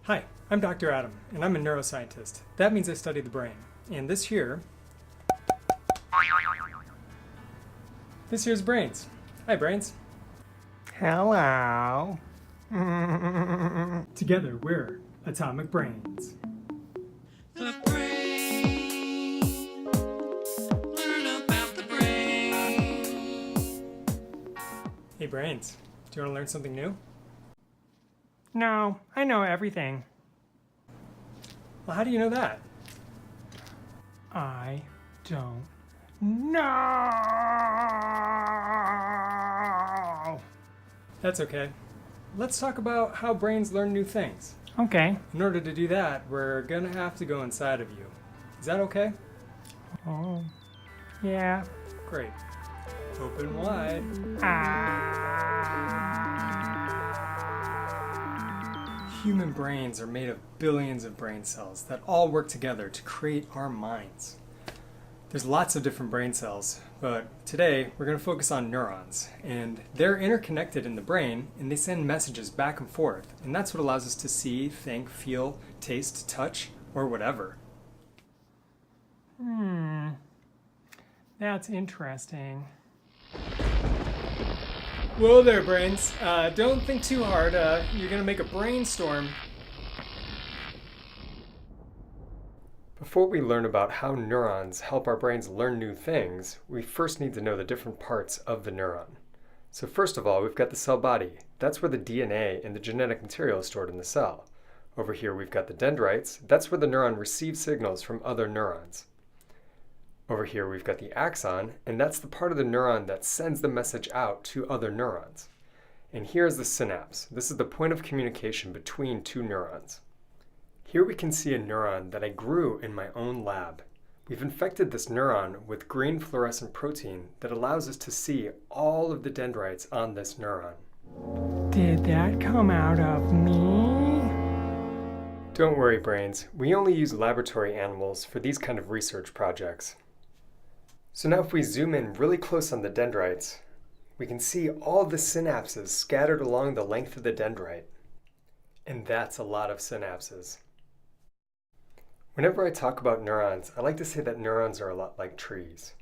Hi, I'm Dr. Adam, and I'm a neuroscientist. That means I study the brain. And this here's brains. Hi, brains. Hello. Together, we're Atomic Brains. The brain. Learn about the brain. Hey, brains. Do you want to learn something new? No, I know everything. Well, how do you know that? I don't know. That's okay. Let's talk about how brains learn new things. Okay. In order to do that, we're gonna have to go inside of you. Is that okay? Oh, yeah. Great. Open wide. Human brains are made of billions of brain cells that all work together to create our minds. There's lots of different brain cells, but today we're going to focus on neurons. And they're interconnected in the brain, and they send messages back and forth. And that's what allows us to see, think, feel, taste, touch, or whatever. That's interesting. Whoa there, brains. Don't think too hard. You're going to make a brainstorm. Before we learn about how neurons help our brains learn new things, we first need to know the different parts of the neuron. So first of all, we've got the cell body. That's where the DNA and the genetic material is stored in the cell. Over here we've got the dendrites. That's where the neuron receives signals from other neurons. Over here we've got the axon, and that's the part of the neuron that sends the message out to other neurons. And here's the synapse. This is the point of communication between two neurons. Here we can see a neuron that I grew in my own lab. We've infected this neuron with green fluorescent protein that allows us to see all of the dendrites on this neuron. Did that come out of me? Don't worry, brains. We only use laboratory animals for these kind of research projects. So now if we zoom in really close on the dendrites, we can see all the synapses scattered along the length of the dendrite. And that's a lot of synapses. Whenever I talk about neurons, I like to say that neurons are a lot like trees.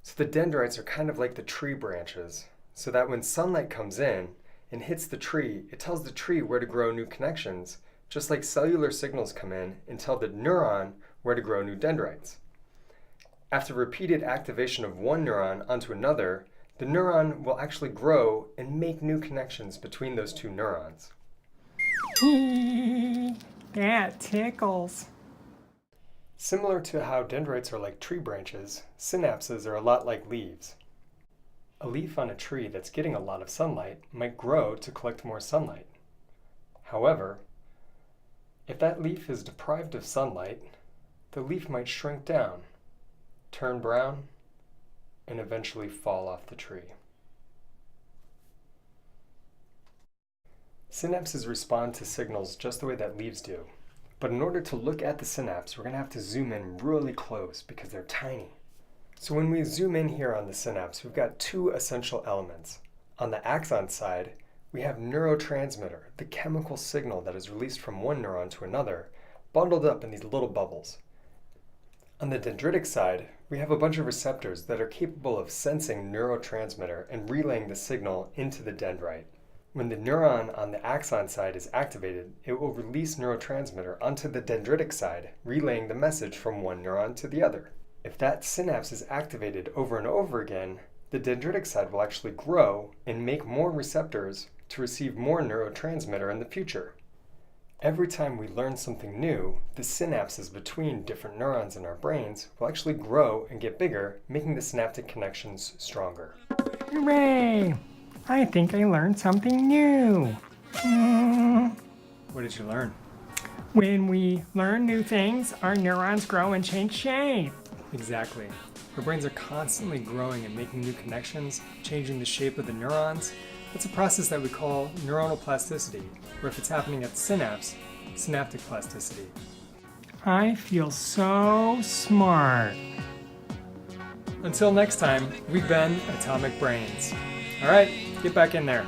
So the dendrites are kind of like the tree branches, so that when sunlight comes in and hits the tree, it tells the tree where to grow new connections, just like cellular signals come in and tell the neuron where to grow new dendrites. After repeated activation of one neuron onto another, the neuron will actually grow and make new connections between those two neurons. That tickles. Similar to how dendrites are like tree branches, synapses are a lot like leaves. A leaf on a tree that's getting a lot of sunlight might grow to collect more sunlight. However, if that leaf is deprived of sunlight, the leaf might shrink down, turn brown, and eventually fall off the tree. Synapses respond to signals just the way that leaves do. But in order to look at the synapse, we're going to have to zoom in really close because they're tiny. So when we zoom in here on the synapse, we've got two essential elements. On the axon side, we have neurotransmitter, the chemical signal that is released from one neuron to another, bundled up in these little bubbles. On the dendritic side, we have a bunch of receptors that are capable of sensing neurotransmitter and relaying the signal into the dendrite. When the neuron on the axon side is activated, it will release neurotransmitter onto the dendritic side, relaying the message from one neuron to the other. If that synapse is activated over and over again, the dendritic side will actually grow and make more receptors to receive more neurotransmitter in the future. Every time we learn something new, the synapses between different neurons in our brains will actually grow and get bigger, making the synaptic connections stronger. Hooray! I think I learned something new. What did you learn? When we learn new things, our neurons grow and change shape. Exactly. Our brains are constantly growing and making new connections, changing the shape of the neurons. It's a process that we call neuronal plasticity, or if it's happening at the synapse, synaptic plasticity. I feel so smart. Until next time, we've been Atomic Brains. All right, get back in there.